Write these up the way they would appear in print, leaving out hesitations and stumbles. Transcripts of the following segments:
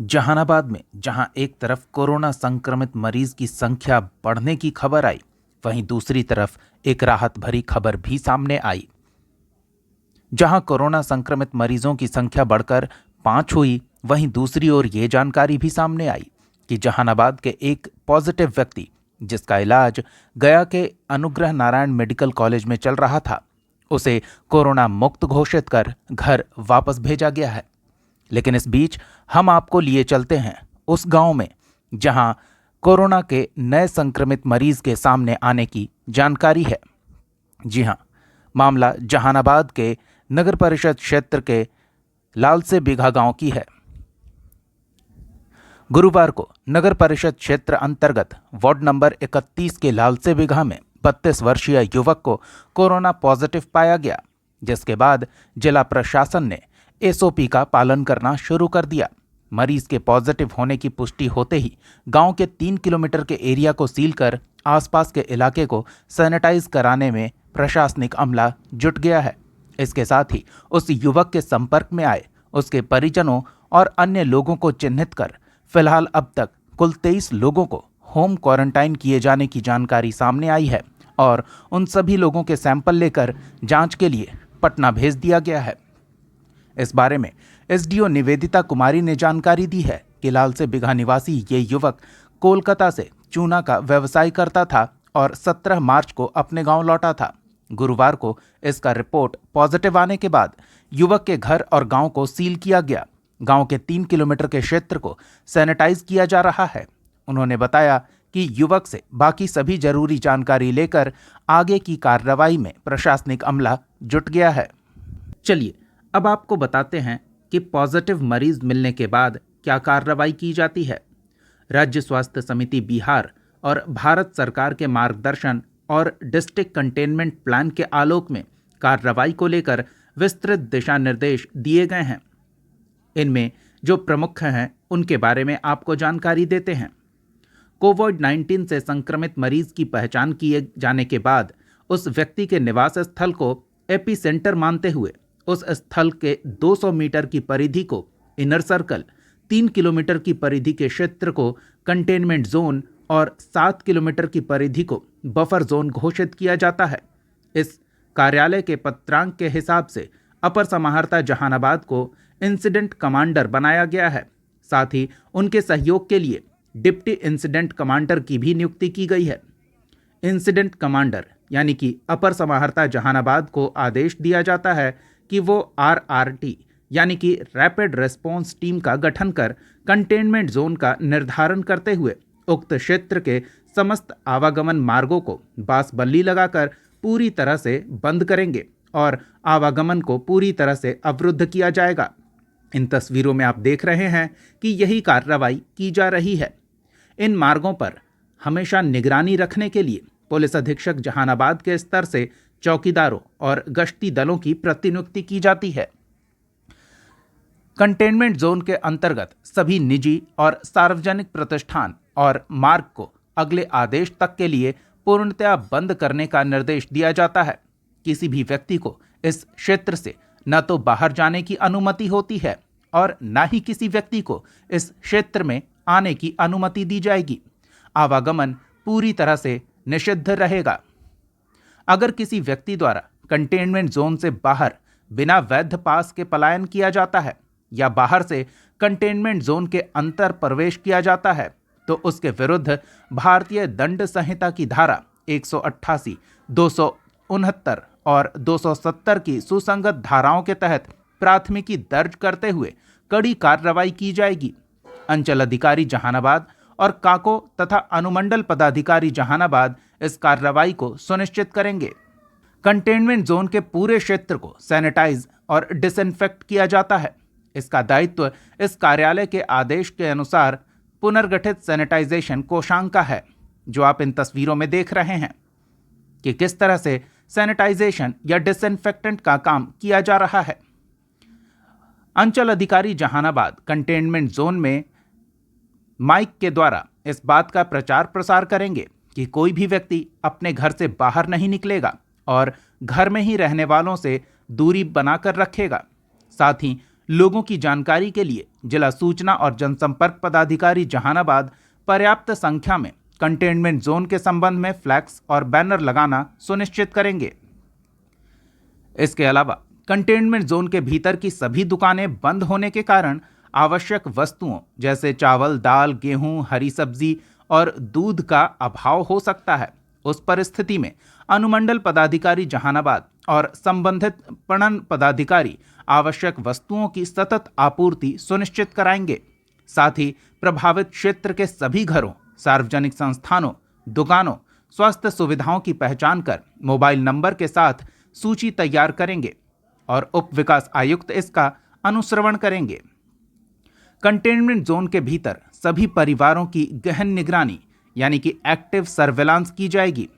जहानाबाद में जहां एक तरफ कोरोना संक्रमित मरीज की संख्या बढ़ने की खबर आई, वहीं दूसरी तरफ एक राहत भरी खबर भी सामने आई। जहां कोरोना संक्रमित मरीजों की संख्या बढ़कर 5 हुई, वहीं दूसरी ओर ये जानकारी भी सामने आई कि जहानाबाद के एक पॉजिटिव व्यक्ति, जिसका इलाज गया के अनुग्रह नारायण मेडिकल कॉलेज में चल रहा था, उसे कोरोना मुक्त घोषित कर घर वापस भेजा गया है। लेकिन इस बीच हम आपको लिए चलते हैं उस गांव में जहां कोरोना के नए संक्रमित मरीज के सामने आने की जानकारी है। जी हां, मामला जहानाबाद के नगर परिषद क्षेत्र के लालसे बिघा गांव की है। गुरुवार को नगर परिषद क्षेत्र अंतर्गत वार्ड नंबर 31 के लालसे बिघा में 32 वर्षीय युवक को कोरोना पॉजिटिव पाया गया, जिसके बाद जिला प्रशासन ने एसओपी का पालन करना शुरू कर दिया। मरीज के पॉजिटिव होने की पुष्टि होते ही गांव के 3 किलोमीटर के एरिया को सील कर आसपास के इलाके को सैनिटाइज कराने में प्रशासनिक अमला जुट गया है। इसके साथ ही उस युवक के संपर्क में आए उसके परिजनों और अन्य लोगों को चिन्हित कर फिलहाल अब तक कुल 23 लोगों को होम क्वारंटाइन किए जाने की जानकारी सामने आई है और उन सभी लोगों के सैंपल लेकर जांच के लिए पटना भेज दिया गया है। इस बारे में एसडीओ निवेदिता कुमारी ने जानकारी दी है कि लालसे बिघा निवासी ये युवक कोलकाता से चूना का व्यवसाय करता था और 17 मार्च को अपने गांव लौटा था। गुरुवार को इसका रिपोर्ट पॉजिटिव आने के बाद युवक के घर और गांव को सील किया गया। गांव के 3 किलोमीटर के क्षेत्र को सैनिटाइज किया जा रहा है। उन्होंने बताया कि युवक से बाकी सभी जरूरी जानकारी लेकर आगे की कार्रवाई में प्रशासनिक अमला जुट गया है। चलिए अब आपको बताते हैं कि पॉजिटिव मरीज मिलने के बाद क्या कार्रवाई की जाती है। राज्य स्वास्थ्य समिति बिहार और भारत सरकार के मार्गदर्शन और डिस्ट्रिक्ट कंटेनमेंट प्लान के आलोक में कार्रवाई को लेकर विस्तृत दिशा निर्देश दिए गए हैं। इनमें जो प्रमुख हैं उनके बारे में आपको जानकारी देते हैं। कोविड-19 से संक्रमित मरीज की पहचान किए जाने के बाद उस व्यक्ति के निवास स्थल को एपी सेंटर मानते हुए उस स्थल के 200 मीटर की परिधि को इनर सर्कल, 3 किलोमीटर की परिधि के क्षेत्र को कंटेनमेंट जोन और 7 किलोमीटर की परिधि को बफर जोन घोषित किया जाता है। इस कार्यालय के पत्रांक के हिसाब से अपर समाहर्ता जहानाबाद को इंसिडेंट कमांडर बनाया गया है। साथ ही उनके सहयोग के लिए डिप्टी इंसिडेंट कमांडर की भी नियुक्ति की गई है। इंसिडेंट कमांडर यानी कि अपर समाहर्ता जहानाबाद को आदेश दिया जाता है कि वो आरआरटी यानी कि रैपिड रेस्पॉन्स टीम का गठन कर कंटेनमेंट जोन का निर्धारण करते हुए उक्त क्षेत्र के समस्त आवागमन मार्गों को बांस बल्ली लगाकर पूरी तरह से बंद करेंगे और आवागमन को पूरी तरह से अवरुद्ध किया जाएगा। इन तस्वीरों में आप देख रहे हैं कि यही कार्रवाई की जा रही है। इन मार्गों पर हमेशा निगरानी रखने के लिए पुलिस अधीक्षक जहानाबाद के स्तर से चौकीदारों और गश्ती दलों की प्रतिनियुक्ति की जाती है। कंटेनमेंट जोन के अंतर्गत सभी निजी और सार्वजनिक प्रतिष्ठान और मार्ग को अगले आदेश तक के लिए पूर्णतया बंद करने का निर्देश दिया जाता है। किसी भी व्यक्ति को इस क्षेत्र से न तो बाहर जाने की अनुमति होती है और न ही किसी व्यक्ति को इस क्षेत्र में आने की अनुमति दी जाएगी। आवागमन पूरी तरह से निषिद्ध रहेगा। अगर किसी व्यक्ति द्वारा कंटेनमेंट जोन से बाहर बिना वैध पास के पलायन किया जाता है या बाहर से कंटेनमेंट जोन के अंतर प्रवेश किया जाता है तो उसके विरुद्ध भारतीय दंड संहिता की धारा 188, 269 और 270 की सुसंगत धाराओं के तहत प्राथमिकी दर्ज करते हुए कड़ी कार्रवाई की जाएगी। अंचल अधिकारी जहानाबाद और काको तथा अनुमंडल पदाधिकारी जहानाबाद इस कार्रवाई को सुनिश्चित करेंगे। कंटेनमेंट जोन के पूरे क्षेत्र को सैनिटाइज और डिसइंफेक्ट किया जाता है। इसका दायित्व इस कार्यालय के आदेश के अनुसार पुनर्गठित सैनिटाइजेशन कोषांग का है, जो आप इन तस्वीरों में देख रहे हैं कि किस तरह से सैनिटाइजेशन या डिसइंफेक्टेंट का काम किया जा रहा है। अंचल अधिकारी जहानाबाद कंटेनमेंट जोन में माइक के द्वारा इस बात का प्रचार प्रसार करेंगे कि कोई भी व्यक्ति अपने घर से बाहर नहीं निकलेगा और घर में ही रहने वालों से दूरी बनाकर रखेगा। साथ ही लोगों की जानकारी के लिए जिला सूचना और जनसंपर्क पदाधिकारी जहानाबाद पर्याप्त संख्या में कंटेनमेंट जोन के संबंध में फ्लैक्स और बैनर लगाना सुनिश्चित करेंगे। इसके अलावा कंटेनमेंट जोन के भीतर की सभी दुकानें बंद होने के कारण आवश्यक वस्तुओं जैसे चावल, दाल, गेहूं, हरी सब्जी और दूध का अभाव हो सकता है। उस परिस्थिति में अनुमंडल पदाधिकारी जहानाबाद और संबंधित पणन पदाधिकारी आवश्यक वस्तुओं की सतत आपूर्ति सुनिश्चित कराएंगे। साथ ही प्रभावित क्षेत्र के सभी घरों, सार्वजनिक संस्थानों, दुकानों, स्वास्थ्य सुविधाओं की पहचान कर मोबाइल नंबर के साथ सूची तैयार करेंगे और उप विकास आयुक्त इसका अनुश्रवण करेंगे। कंटेनमेंट जोन के भीतर सभी परिवारों की गहन निगरानी यानी कि एक्टिव सर्विलांस की जाएगी।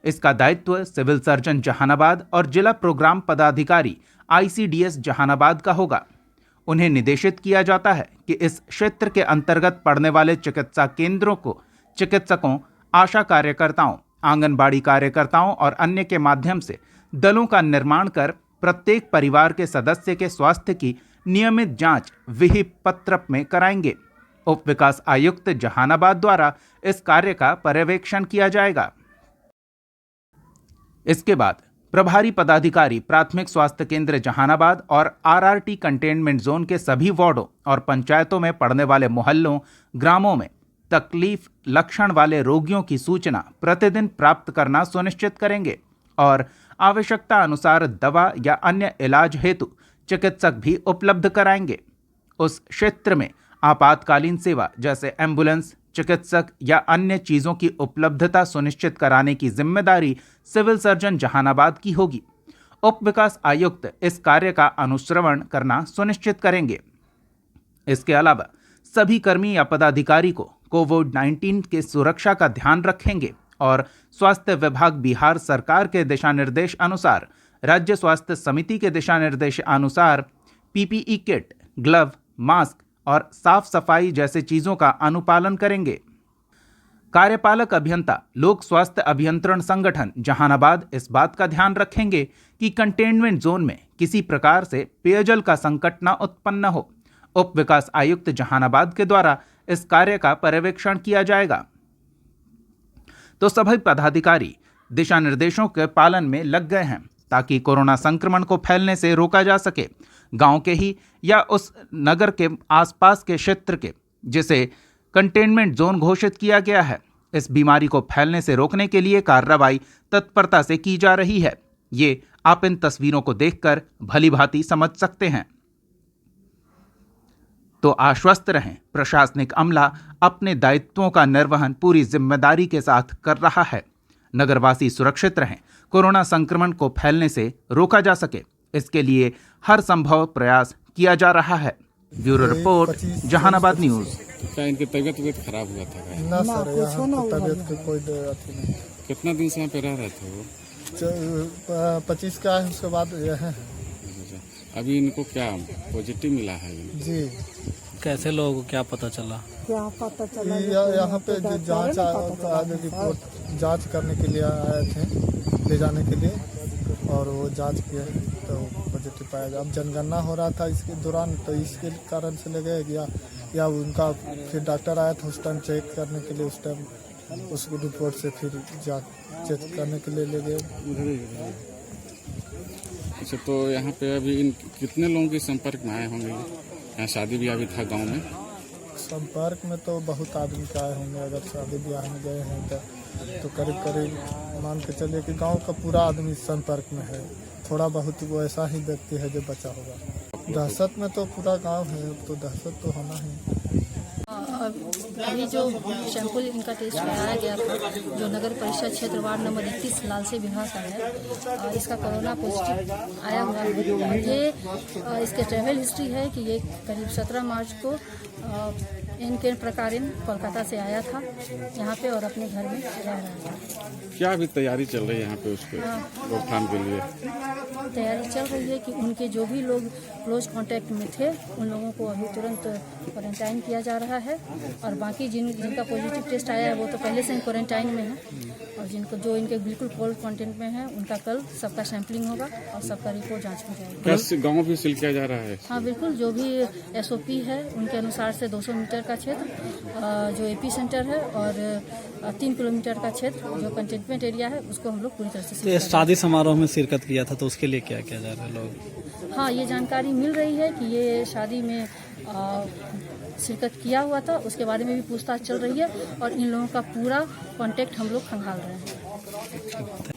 इसका दायित्व सिविल सर्जन जहानाबाद और जिला प्रोग्राम पदाधिकारी ICDS जहानाबाद का होगा। उन्हें निर्देशित किया जाता है कि इस क्षेत्र के अंतर्गत पड़ने वाले चिकित्सा केंद्रों को चिकित्सकों, आशा कार्यकर्ताओं, आंगनबाड़ी कार्यकर्ताओं और अन्य के माध्यम से दलों का निर्माण कर प्रत्येक परिवार के सदस्य के स्वास्थ्य की नियमित जांच विहिप पत्रक में कराएंगे। उप विकास आयुक्त जहानाबाद द्वारा इस कार्य का पर्यवेक्षण किया जाएगा। इसके बाद प्रभारी पदाधिकारी प्राथमिक स्वास्थ्य केंद्र जहानाबाद और RRT कंटेनमेंट जोन के सभी वार्डों और पंचायतों में पड़ने वाले मोहल्लों, ग्रामों में तकलीफ लक्षण वाले रोगियों की सूचना प्रतिदिन प्राप्त करना सुनिश्चित करेंगे और आवश्यकता अनुसार दवा या अन्य इलाज हेतु चिकित्सक भी उपलब्ध कराएंगे। उस क्षेत्र में आपातकालीन सेवा जैसे एम्बुलेंस, चिकित्सक या अन्य चीजों की उपलब्धता सुनिश्चित कराने की जिम्मेदारी सिविल सर्जन जहानाबाद की होगी। उप विकास आयुक्त इस कार्य का अनुश्रवण करना सुनिश्चित करेंगे। इसके अलावा सभी कर्मी या पदाधिकारी को कोविड-19 के सुरक्षा का ध्यान रखेंगे और स्वास्थ्य विभाग बिहार सरकार के दिशा निर्देश अनुसार, राज्य स्वास्थ्य समिति के दिशा निर्देश अनुसार PPE किट, ग्लव, मास्क और साफ सफाई जैसे चीजों का अनुपालन करेंगे। कार्यपालक अभियंता लोक स्वास्थ्य अभियंत्रण संगठन जहानाबाद इस बात का ध्यान रखेंगे कि कंटेनमेंट जोन में किसी प्रकार से पेयजल का संकट न उत्पन्न हो। उप विकास आयुक्त जहानाबाद के द्वारा इस कार्य का पर्यवेक्षण किया जाएगा। तो सभी पदाधिकारी दिशा निर्देशों के पालन में लग गए हैं ताकि कोरोना संक्रमण को फैलने से रोका जा सके। गांव के ही या उस नगर के आसपास के क्षेत्र के जिसे कंटेनमेंट जोन घोषित किया गया है, इस बीमारी को फैलने से रोकने के लिए कार्रवाई तत्परता से की जा रही है। ये आप इन तस्वीरों को देखकर भलीभांति समझ सकते हैं। तो आश्वस्त रहें, प्रशासनिक अमला अपने दायित्वों का निर्वहन पूरी जिम्मेदारी के साथ कर रहा है। नगरवासी सुरक्षित रहें, कोरोना संक्रमण को फैलने से रोका जा सके, इसके लिए हर संभव प्रयास किया जा रहा है। Bureau report, Jehanabad news. क्या इनकी तबीयत खराब हुआ था? ना सर, यहाँ तबीयत की कोई अथी नहीं। कितना दिन से यहाँ पे रह रहे थे वो? 25 का है, उसके बाद यह है। अभी इनको क्या पॉजिटिव मिला है? जी। कैसे लोगों को क्या पता चला? यहाँ पे जांच रिपोर्ट जांच करने के लिए आए थे, ले जाने के लिए, और वो जांच किए तो पॉजिटिव पाया गया। अब जनगणना हो रहा था इसके दौरान, तो इसके कारण से ले गए या उनका फिर डॉक्टर आया था उस टाइम चेक करने के लिए, उस टाइम उसकी रिपोर्ट से फिर जांच चेक करने के लिए ले गए। अच्छा, तो यहाँ पे अभी इन कितने लोगों के संपर्क में आए होंगे? यहाँ शादी ब्याह भी था गांव में। संपर्क में तो बहुत आदमी के आए होंगे। अगर शादी ब्याह में गए हैं तो करीब मान के चलिए कि गांव का पूरा आदमी संपर्क में है। थोड़ा बहुत वो ऐसा ही व्यक्ति है जो बचा होगा। दहशत में तो पूरा गांव है, तो दहशत तो होना ही। अभी जो सैंपल इनका टेस्ट कराया गया था, जो नगर परिषद क्षेत्र वार्ड नंबर 31 लालसे विवाह का है, इसका कोरोना पॉजिटिव आया हुआ है। ये इसके ट्रैवल हिस्ट्री है कि ये करीब 17 मार्च को इनके प्रकार कोलकाता से आया था यहाँ पे और अपने घर में रह रहा था। क्या अभी तैयारी चल रही है यहाँ पे उसके रोकथाम के लिए? तैयारी चल रही है कि उनके जो भी लोग क्लोज कांटेक्ट में थे उन लोगों को अभी तुरंत क्वारंटाइन किया जा रहा है, और बाकी जिनका पॉजिटिव टेस्ट आया है वो तो पहले से ही क्वारंटाइन में है। और जिनको जो इनके बिल्कुल कोल्ड कंटेंट में है उनका कल सबका सैंपलिंग होगा और सबका रिपोर्ट जांच में जाएगी। क्या गाँव भी सील किया जा रहा है? हाँ बिल्कुल, जो भी SOP है उनके अनुसार से 200 मीटर का क्षेत्र जो एपी सेंटर है और 3 किलोमीटर का क्षेत्र जो कंटेनमेंट एरिया है उसको हम लोग पूरी तरह से तो सील ये कर शादी समारोह में शिरकत किया था तो उसके लिए क्या किया जा रहा है लोग? हाँ, ये जानकारी मिल रही है कि ये शादी में शिरकत किया हुआ था, उसके बारे में भी पूछताछ चल रही है और इन लोगों का पूरा कांटेक्ट हम लोग खंगाल रहे हैं।